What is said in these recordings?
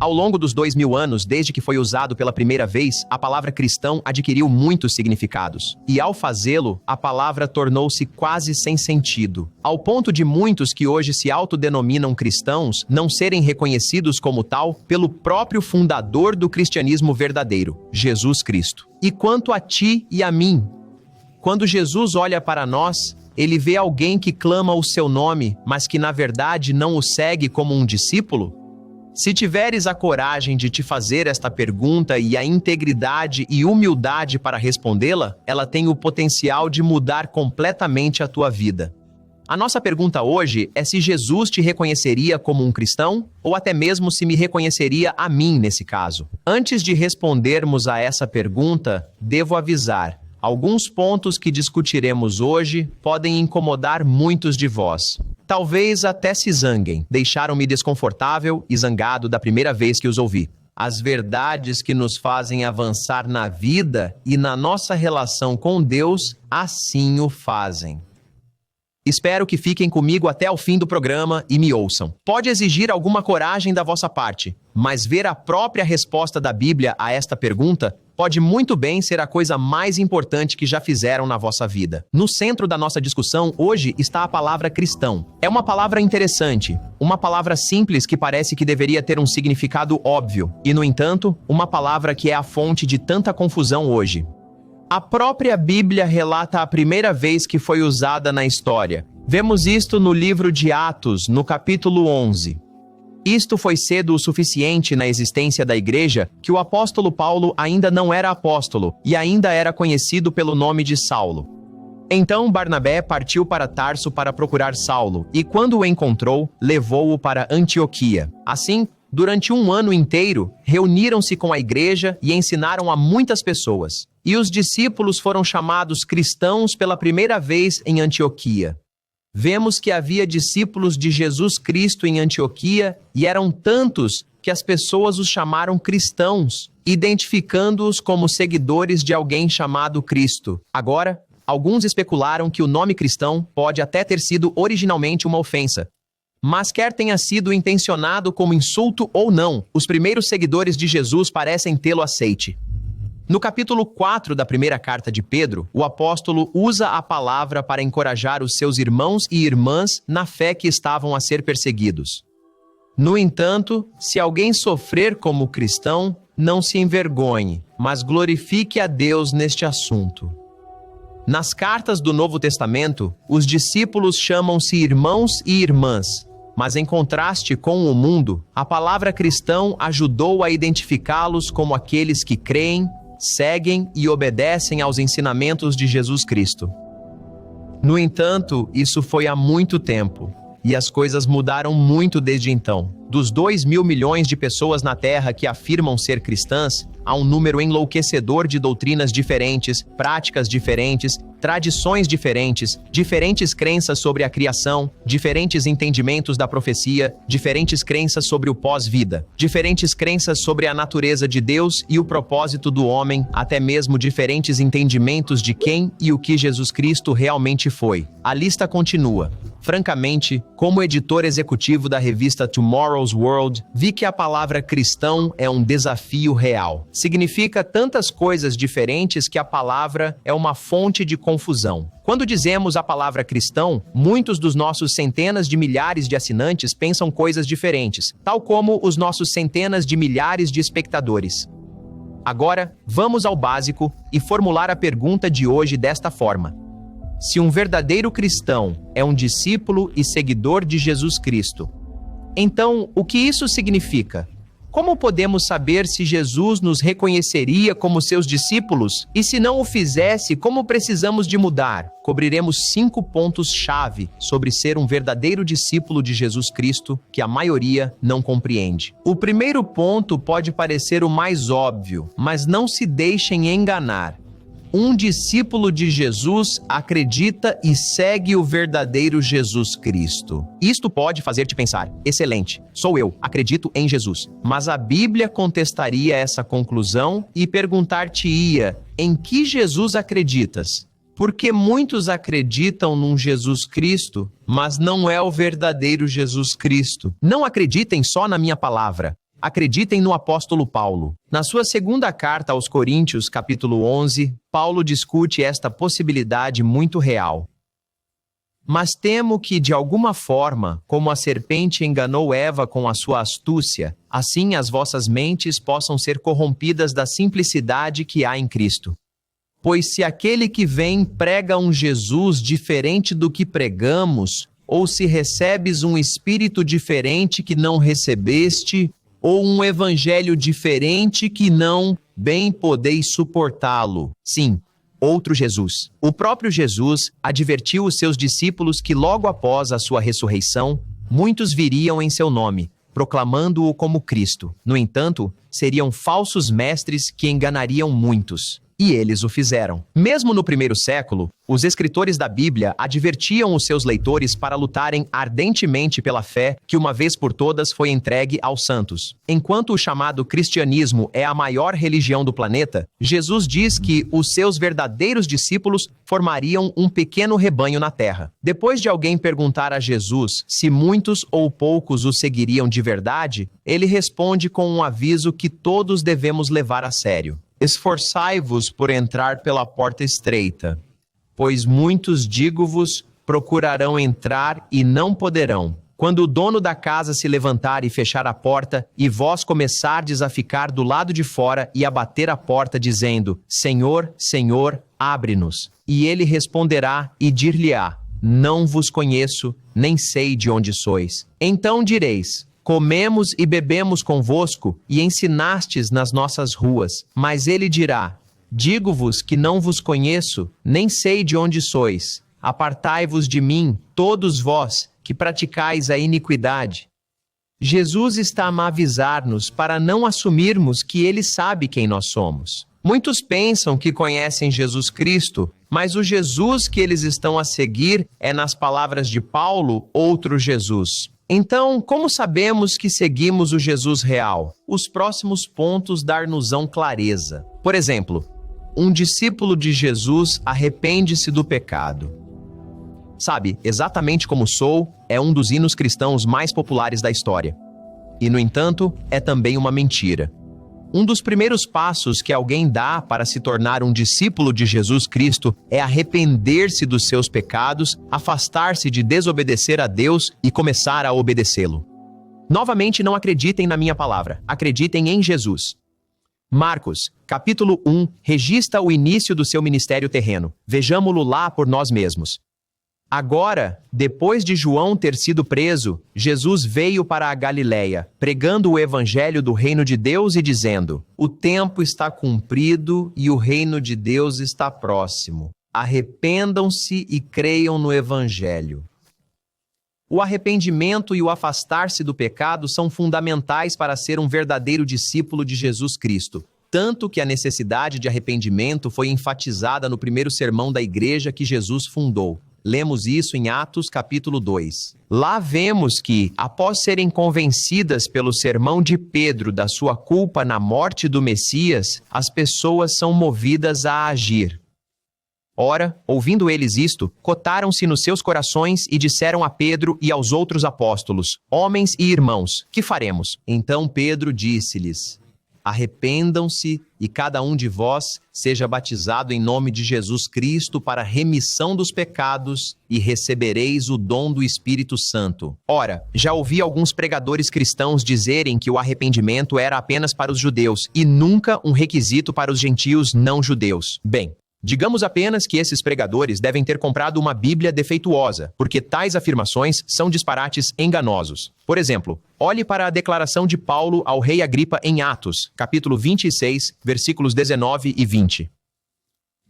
Ao longo dos 2000 anos, desde que foi usado pela primeira vez, a palavra cristão adquiriu muitos significados. E ao fazê-lo, a palavra tornou-se quase sem sentido, ao ponto de muitos que hoje se autodenominam cristãos não serem reconhecidos como tal pelo próprio fundador do cristianismo verdadeiro, Jesus Cristo. E quanto a ti e a mim? Quando Jesus olha para nós, ele vê alguém que clama o seu nome, mas que na verdade não o segue como um discípulo? Se tiveres a coragem de te fazer esta pergunta e a integridade e humildade para respondê-la, ela tem o potencial de mudar completamente a tua vida. A nossa pergunta hoje é se Jesus te reconheceria como um cristão, ou até mesmo se me reconheceria a mim nesse caso. Antes de respondermos a essa pergunta, devo avisar: alguns pontos que discutiremos hoje podem incomodar muitos de vós. Talvez até se zanguem, deixaram-me desconfortável e zangado da primeira vez que os ouvi. As verdades que nos fazem avançar na vida e na nossa relação com Deus assim o fazem. Espero que fiquem comigo até o fim do programa e me ouçam. Pode exigir alguma coragem da vossa parte, mas ver a própria resposta da Bíblia a esta pergunta pode muito bem ser a coisa mais importante que já fizeram na vossa vida. No centro da nossa discussão hoje está a palavra cristão. É uma palavra interessante, uma palavra simples que parece que deveria ter um significado óbvio, e no entanto, uma palavra que é a fonte de tanta confusão hoje. A própria Bíblia relata a primeira vez que foi usada na história. Vemos isto no livro de Atos, no capítulo 11. Isto foi cedo o suficiente na existência da igreja que o apóstolo Paulo ainda não era apóstolo e ainda era conhecido pelo nome de Saulo. Então Barnabé partiu para Tarso para procurar Saulo e, quando o encontrou, levou-o para Antioquia. Assim, durante um ano inteiro, reuniram-se com a igreja e ensinaram a muitas pessoas. E os discípulos foram chamados cristãos pela primeira vez em Antioquia. Vemos que havia discípulos de Jesus Cristo em Antioquia e eram tantos que as pessoas os chamaram cristãos, identificando-os como seguidores de alguém chamado Cristo. Agora, alguns especularam que o nome cristão pode até ter sido originalmente uma ofensa. Mas quer tenha sido intencionado como insulto ou não, os primeiros seguidores de Jesus parecem tê-lo aceite. No capítulo 4 da primeira carta de Pedro, o apóstolo usa a palavra para encorajar os seus irmãos e irmãs na fé que estavam a ser perseguidos. No entanto, se alguém sofrer como cristão, não se envergonhe, mas glorifique a Deus neste assunto. Nas cartas do Novo Testamento, os discípulos chamam-se irmãos e irmãs, mas em contraste com o mundo, a palavra cristão ajudou a identificá-los como aqueles que creem, seguem e obedecem aos ensinamentos de Jesus Cristo. No entanto, isso foi há muito tempo, e as coisas mudaram muito desde então. Dos 2.000 milhões de pessoas na Terra que afirmam ser cristãs, há um número enlouquecedor de doutrinas diferentes, práticas diferentes, tradições diferentes, diferentes crenças sobre a criação, diferentes entendimentos da profecia, diferentes crenças sobre o pós-vida, diferentes crenças sobre a natureza de Deus e o propósito do homem, até mesmo diferentes entendimentos de quem e o que Jesus Cristo realmente foi. A lista continua. Francamente, como editor executivo da revista Tomorrow's World, vi que a palavra cristão é um desafio real. Significa tantas coisas diferentes que a palavra é uma fonte de confusão. Quando dizemos a palavra cristão, muitos dos nossos centenas de milhares de assinantes pensam coisas diferentes, tal como os nossos centenas de milhares de espectadores. Agora, vamos ao básico e formular a pergunta de hoje desta forma: se um verdadeiro cristão é um discípulo e seguidor de Jesus Cristo, então o que isso significa? Como podemos saber se Jesus nos reconheceria como seus discípulos? E se não o fizesse, como precisamos de mudar? Cobriremos 5 pontos-chave sobre ser um verdadeiro discípulo de Jesus Cristo, que a maioria não compreende. O primeiro ponto pode parecer o mais óbvio, mas não se deixem enganar. Um discípulo de Jesus acredita e segue o verdadeiro Jesus Cristo. Isto pode fazer-te pensar: excelente, sou eu, acredito em Jesus. Mas a Bíblia contestaria essa conclusão e perguntar-te-ia: em que Jesus acreditas? Porque muitos acreditam num Jesus Cristo, mas não é o verdadeiro Jesus Cristo. Não acreditem só na minha palavra. acreditem no apóstolo Paulo. Na sua segunda carta aos Coríntios, capítulo 11, Paulo discute esta possibilidade muito real. Mas temo que, de alguma forma, como a serpente enganou Eva com a sua astúcia, assim as vossas mentes possam ser corrompidas da simplicidade que há em Cristo. Pois se aquele que vem prega um Jesus diferente do que pregamos, ou se recebes um espírito diferente que não recebeste, ou um evangelho diferente que não bem podeis suportá-lo. Sim, outro Jesus. O próprio Jesus advertiu os seus discípulos que logo após a sua ressurreição, muitos viriam em seu nome, proclamando-o como Cristo. No entanto, seriam falsos mestres que enganariam muitos. E eles o fizeram. Mesmo no primeiro século, os escritores da Bíblia advertiam os seus leitores para lutarem ardentemente pela fé que uma vez por todas foi entregue aos santos. Enquanto o chamado cristianismo é a maior religião do planeta, Jesus diz que os seus verdadeiros discípulos formariam um pequeno rebanho na terra. Depois de alguém perguntar a Jesus se muitos ou poucos o seguiriam de verdade, ele responde com um aviso que todos devemos levar a sério. Esforçai-vos por entrar pela porta estreita, pois muitos, digo-vos, procurarão entrar e não poderão. Quando o dono da casa se levantar e fechar a porta, e vós começardes a ficar do lado de fora e a bater a porta, dizendo: Senhor, Senhor, abre-nos. E ele responderá e dir-lhe-á: Não vos conheço, nem sei de onde sois. Então direis: Comemos e bebemos convosco, e ensinastes nas nossas ruas. Mas ele dirá: Digo-vos que não vos conheço, nem sei de onde sois. Apartai-vos de mim, todos vós, que praticais a iniquidade. Jesus está a avisar-nos para não assumirmos que ele sabe quem nós somos. Muitos pensam que conhecem Jesus Cristo, mas o Jesus que eles estão a seguir é, nas palavras de Paulo, outro Jesus. Então, como sabemos que seguimos o Jesus real? Os próximos pontos dar-nos-ão clareza. Por exemplo, um discípulo de Jesus arrepende-se do pecado. Sabe, exatamente como sou, é um dos hinos cristãos mais populares da história. E, no entanto, é também uma mentira. Um dos primeiros passos que alguém dá para se tornar um discípulo de Jesus Cristo é arrepender-se dos seus pecados, afastar-se de desobedecer a Deus e começar a obedecê-lo. Novamente, não acreditem na minha palavra, acreditem em Jesus. Marcos, capítulo 1, registra o início do seu ministério terreno. Vejamo-lo lá por nós mesmos. Agora, depois de João ter sido preso, Jesus veio para a Galileia, pregando o evangelho do reino de Deus e dizendo: O tempo está cumprido e o reino de Deus está próximo. Arrependam-se e creiam no evangelho. O arrependimento e o afastar-se do pecado são fundamentais para ser um verdadeiro discípulo de Jesus Cristo. Tanto que a necessidade de arrependimento foi enfatizada no primeiro sermão da igreja que Jesus fundou. Lemos isso em Atos capítulo 2. Lá vemos que, após serem convencidas pelo sermão de Pedro da sua culpa na morte do Messias, as pessoas são movidas a agir. Ora, ouvindo eles isto, cotaram-se nos seus corações e disseram a Pedro e aos outros apóstolos: Homens e irmãos, que faremos? Então Pedro disse-lhes: Arrependam-se e cada um de vós seja batizado em nome de Jesus Cristo para a remissão dos pecados e recebereis o dom do Espírito Santo. Ora, já ouvi alguns pregadores cristãos dizerem que o arrependimento era apenas para os judeus e nunca um requisito para os gentios não judeus. Bem, digamos apenas que esses pregadores devem ter comprado uma Bíblia defeituosa, porque tais afirmações são disparates enganosos. Por exemplo, olhe para a declaração de Paulo ao rei Agripa em Atos, capítulo 26, versículos 19 e 20.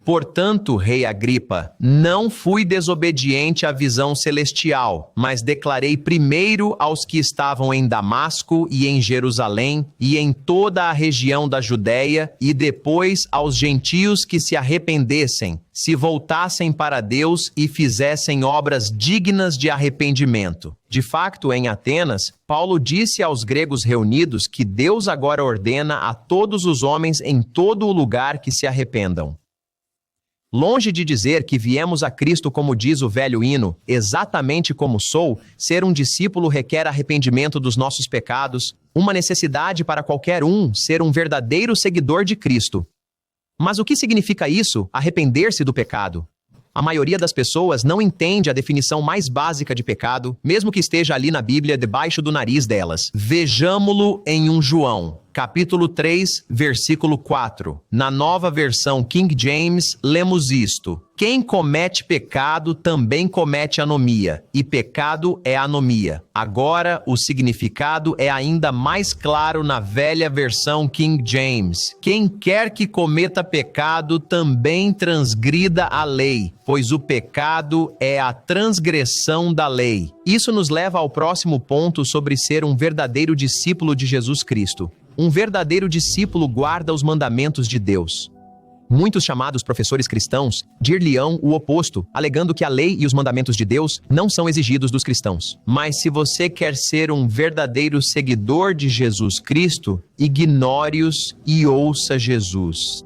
Portanto, rei Agripa, não fui desobediente à visão celestial, mas declarei primeiro aos que estavam em Damasco e em Jerusalém e em toda a região da Judéia e depois aos gentios que se arrependessem, se voltassem para Deus e fizessem obras dignas de arrependimento. De facto, em Atenas, Paulo disse aos gregos reunidos que Deus agora ordena a todos os homens em todo o lugar que se arrependam. Longe de dizer que viemos a Cristo como diz o velho hino, exatamente como sou, ser um discípulo requer arrependimento dos nossos pecados, uma necessidade para qualquer um ser um verdadeiro seguidor de Cristo. Mas o que significa isso, arrepender-se do pecado? A maioria das pessoas não entende a definição mais básica de pecado, mesmo que esteja ali na Bíblia debaixo do nariz delas. Vejamo-lo em 1 João, capítulo 3, versículo 4. Na nova versão King James, lemos isto: quem comete pecado também comete anomia, e pecado é anomia. Agora, o significado é ainda mais claro na velha versão King James. Quem quer que cometa pecado também transgrida a lei, pois o pecado é a transgressão da lei. Isso nos leva ao próximo ponto sobre ser um verdadeiro discípulo de Jesus Cristo. Um verdadeiro discípulo guarda os mandamentos de Deus. Muitos chamados professores cristãos dir-lhe-ão o oposto, alegando que a lei e os mandamentos de Deus não são exigidos dos cristãos. Mas se você quer ser um verdadeiro seguidor de Jesus Cristo, ignore-os e ouça Jesus.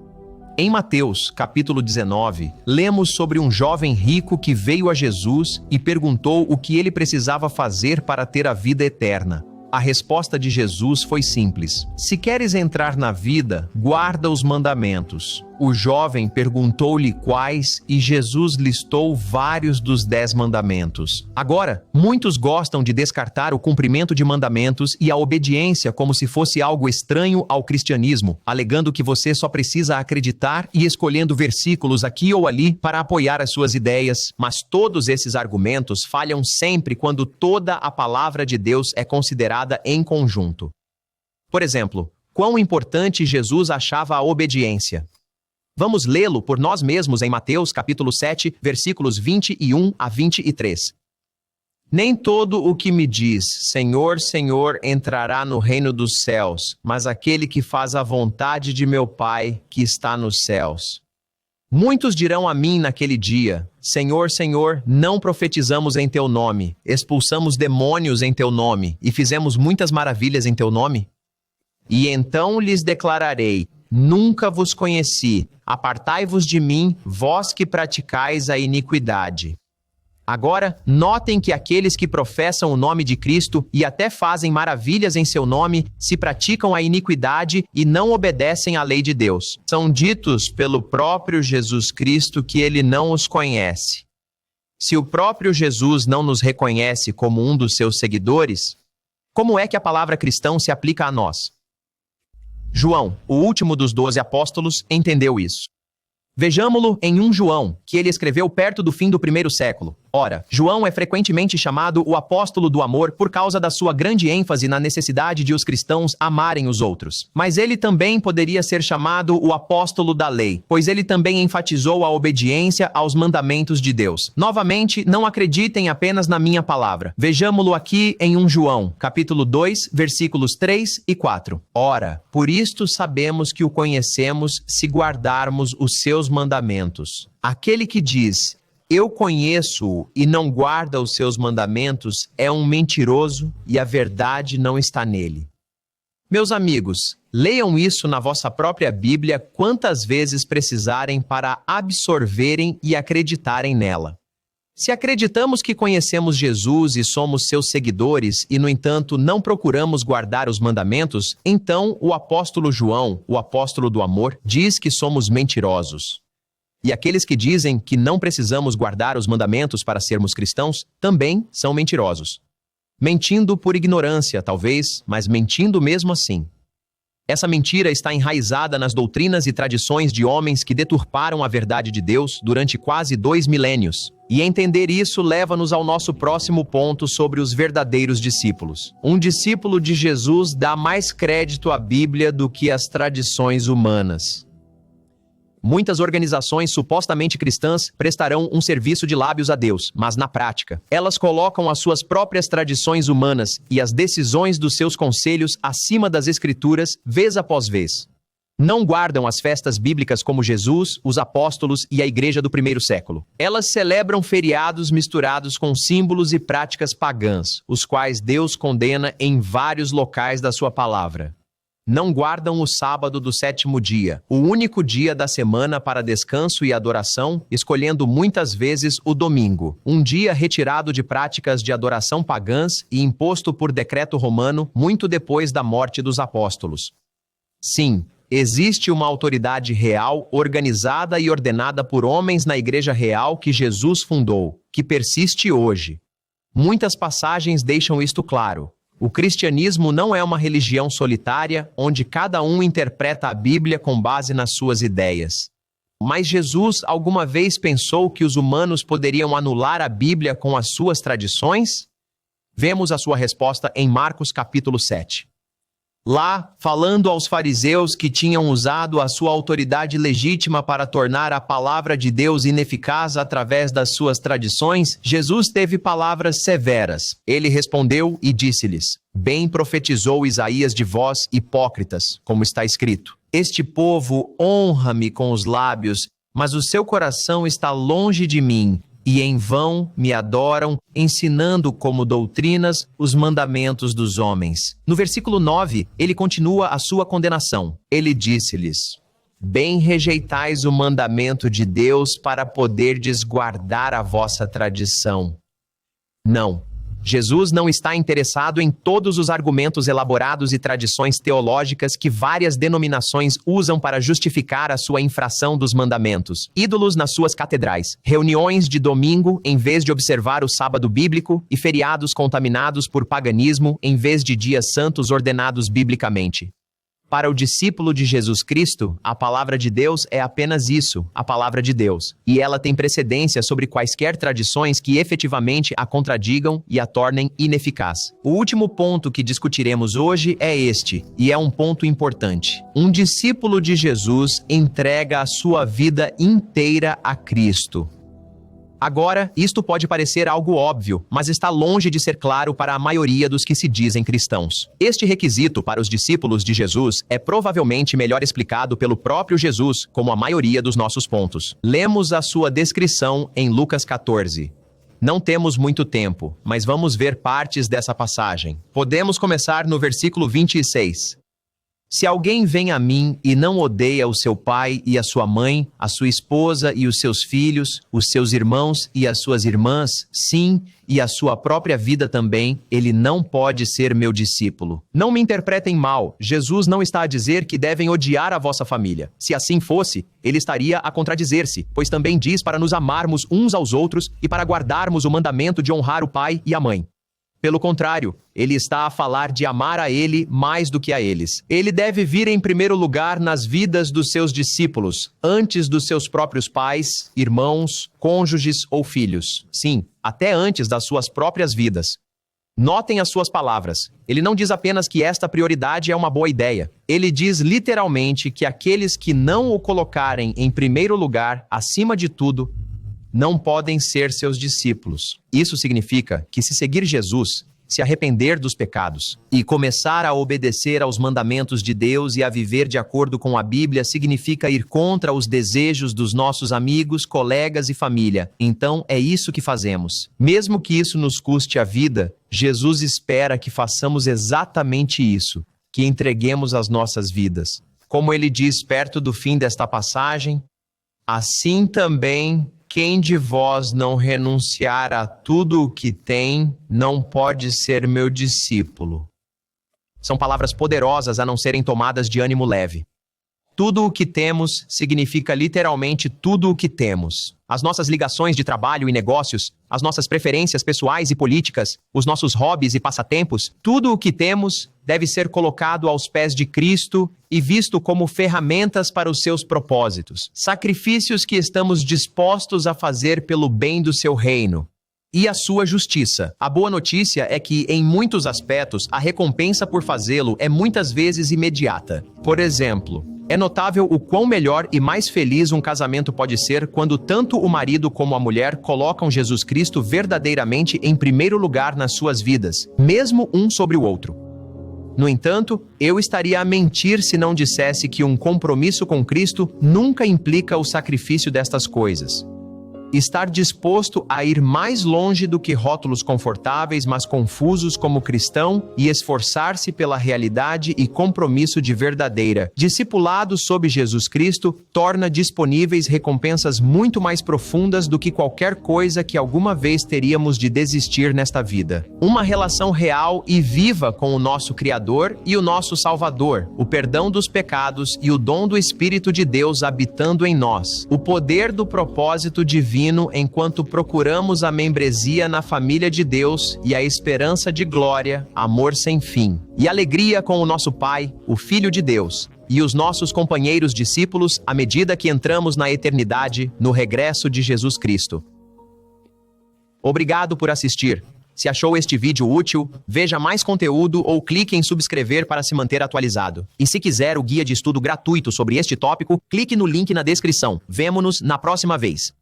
Em Mateus, capítulo 19, lemos sobre um jovem rico que veio a Jesus e perguntou o que ele precisava fazer para ter a vida eterna. A resposta de Jesus foi simples: se queres entrar na vida, guarda os mandamentos. O jovem perguntou-lhe quais e Jesus listou vários dos 10 mandamentos. Agora, muitos gostam de descartar o cumprimento de mandamentos e a obediência como se fosse algo estranho ao cristianismo, alegando que você só precisa acreditar e escolhendo versículos aqui ou ali para apoiar as suas ideias. Mas todos esses argumentos falham sempre quando toda a palavra de Deus é considerada em conjunto. Por exemplo, quão importante Jesus achava a obediência? Vamos lê-lo por nós mesmos em Mateus capítulo 7, versículos 21 a 23. Nem todo o que me diz, Senhor, Senhor, entrará no reino dos céus, mas aquele que faz a vontade de meu Pai que está nos céus. Muitos dirão a mim naquele dia: Senhor, Senhor, não profetizamos em teu nome, expulsamos demônios em teu nome e fizemos muitas maravilhas em teu nome? E então lhes declararei: nunca vos conheci, apartai-vos de mim, vós que praticais a iniquidade. Agora, notem que aqueles que professam o nome de Cristo e até fazem maravilhas em seu nome, se praticam a iniquidade e não obedecem à lei de Deus. São ditos pelo próprio Jesus Cristo que ele não os conhece. Se o próprio Jesus não nos reconhece como um dos seus seguidores, como é que a palavra cristão se aplica a nós? João, o último dos 12 apóstolos, entendeu isso. Vejamo-lo em 1 João, que ele escreveu perto do fim do 1º século. Ora, João é frequentemente chamado o apóstolo do amor por causa da sua grande ênfase na necessidade de os cristãos amarem os outros. Mas ele também poderia ser chamado o apóstolo da lei, pois ele também enfatizou a obediência aos mandamentos de Deus. Novamente, não acreditem apenas na minha palavra. Vejamo-lo aqui em 1 João, capítulo 2, versículos 3 e 4. Ora, por isto sabemos que o conhecemos se guardarmos os seus mandamentos. Aquele que diz: eu conheço-o e não guarda os seus mandamentos é um mentiroso e a verdade não está nele. Meus amigos, leiam isso na vossa própria Bíblia quantas vezes precisarem para absorverem e acreditarem nela. Se acreditamos que conhecemos Jesus e somos seus seguidores e, no entanto, não procuramos guardar os mandamentos, então o apóstolo João, o apóstolo do amor, diz que somos mentirosos. E aqueles que dizem que não precisamos guardar os mandamentos para sermos cristãos, também são mentirosos. Mentindo por ignorância, talvez, mas mentindo mesmo assim. Essa mentira está enraizada nas doutrinas e tradições de homens que deturparam a verdade de Deus durante quase 2 milênios. E entender isso leva-nos ao nosso próximo ponto sobre os verdadeiros discípulos. Um discípulo de Jesus dá mais crédito à Bíblia do que às tradições humanas. Muitas organizações supostamente cristãs prestarão um serviço de lábios a Deus, mas na prática, elas colocam as suas próprias tradições humanas e as decisões dos seus conselhos acima das Escrituras, vez após vez. Não guardam as festas bíblicas como Jesus, os apóstolos e a igreja do 1º século. Elas celebram feriados misturados com símbolos e práticas pagãs, os quais Deus condena em vários locais da sua palavra. Não guardam o sábado do sétimo dia, o único dia da semana para descanso e adoração, escolhendo muitas vezes o domingo, um dia retirado de práticas de adoração pagãs e imposto por decreto romano muito depois da morte dos apóstolos. Sim, existe uma autoridade real, organizada e ordenada por homens na Igreja Real que Jesus fundou, que persiste hoje. Muitas passagens deixam isto claro. O cristianismo não é uma religião solitária, onde cada um interpreta a Bíblia com base nas suas ideias. Mas Jesus alguma vez pensou que os humanos poderiam anular a Bíblia com as suas tradições? Vemos a sua resposta em Marcos capítulo 7. Lá, falando aos fariseus que tinham usado a sua autoridade legítima para tornar a palavra de Deus ineficaz através das suas tradições, Jesus teve palavras severas. Ele respondeu e disse-lhes: Bem profetizou Isaías de vós, hipócritas, como está escrito: Este povo honra-me com os lábios, mas o seu coração está longe de mim, e em vão me adoram, ensinando como doutrinas os mandamentos dos homens. No versículo 9, ele continua a sua condenação. Ele disse-lhes: Bem rejeitais o mandamento de Deus para poderdes guardar a vossa tradição. Não. Jesus não está interessado em todos os argumentos elaborados e tradições teológicas que várias denominações usam para justificar a sua infração dos mandamentos. Ídolos nas suas catedrais, reuniões de domingo em vez de observar o sábado bíblico e feriados contaminados por paganismo em vez de dias santos ordenados biblicamente. Para o discípulo de Jesus Cristo, a palavra de Deus é apenas isso, a palavra de Deus, e ela tem precedência sobre quaisquer tradições que efetivamente a contradigam e a tornem ineficaz. O último ponto que discutiremos hoje é este, e é um ponto importante. Um discípulo de Jesus entrega a sua vida inteira a Cristo. Agora, isto pode parecer algo óbvio, mas está longe de ser claro para a maioria dos que se dizem cristãos. Este requisito para os discípulos de Jesus é provavelmente melhor explicado pelo próprio Jesus, como a maioria dos nossos pontos. Lemos a sua descrição em Lucas 14. Não temos muito tempo, mas vamos ver partes dessa passagem. Podemos começar no versículo 26. Se alguém vem a mim e não odeia o seu pai e a sua mãe, a sua esposa e os seus filhos, os seus irmãos e as suas irmãs, sim, e a sua própria vida também, ele não pode ser meu discípulo. Não me interpretem mal, Jesus não está a dizer que devem odiar a vossa família. Se assim fosse, ele estaria a contradizer-se, pois também diz para nos amarmos uns aos outros e para guardarmos o mandamento de honrar o pai e a mãe. Pelo contrário, ele está a falar de amar a ele mais do que a eles. Ele deve vir em primeiro lugar nas vidas dos seus discípulos, antes dos seus próprios pais, irmãos, cônjuges ou filhos. Sim, até antes das suas próprias vidas. Notem as suas palavras. Ele não diz apenas que esta prioridade é uma boa ideia. Ele diz literalmente que aqueles que não o colocarem em primeiro lugar, acima de tudo, não podem ser seus discípulos. Isso significa que se seguir Jesus, se arrepender dos pecados e começar a obedecer aos mandamentos de Deus e a viver de acordo com a Bíblia significa ir contra os desejos dos nossos amigos, colegas e família. Então é isso que fazemos. Mesmo que isso nos custe a vida, Jesus espera que façamos exatamente isso, que entreguemos as nossas vidas. Como ele diz perto do fim desta passagem, assim também quem de vós não renunciar a tudo o que tem, não pode ser meu discípulo. São palavras poderosas a não serem tomadas de ânimo leve. Tudo o que temos significa literalmente tudo o que temos. As nossas ligações de trabalho e negócios, as nossas preferências pessoais e políticas, os nossos hobbies e passatempos, tudo o que temos deve ser colocado aos pés de Cristo e visto como ferramentas para os seus propósitos. Sacrifícios que estamos dispostos a fazer pelo bem do seu reino e a sua justiça. A boa notícia é que, em muitos aspectos, a recompensa por fazê-lo é muitas vezes imediata. Por exemplo, é notável o quão melhor e mais feliz um casamento pode ser quando tanto o marido como a mulher colocam Jesus Cristo verdadeiramente em primeiro lugar nas suas vidas, mesmo um sobre o outro. No entanto, eu estaria a mentir se não dissesse que um compromisso com Cristo nunca implica o sacrifício destas coisas. Estar disposto a ir mais longe do que rótulos confortáveis, mas confusos como cristão, e esforçar-se pela realidade e compromisso de verdadeira. Discipulado sob Jesus Cristo torna disponíveis recompensas muito mais profundas do que qualquer coisa que alguma vez teríamos de desistir nesta vida. Uma relação real e viva com o nosso Criador e o nosso Salvador, o perdão dos pecados e o dom do Espírito de Deus habitando em nós. O poder do propósito divino enquanto procuramos a membresia na família de Deus e a esperança de glória, amor sem fim. E alegria com o nosso Pai, o Filho de Deus, e os nossos companheiros discípulos à medida que entramos na eternidade, no regresso de Jesus Cristo. Obrigado por assistir. Se achou este vídeo útil, veja mais conteúdo ou clique em subscrever para se manter atualizado. E se quiser o guia de estudo gratuito sobre este tópico, clique no link na descrição. Vemo-nos na próxima vez.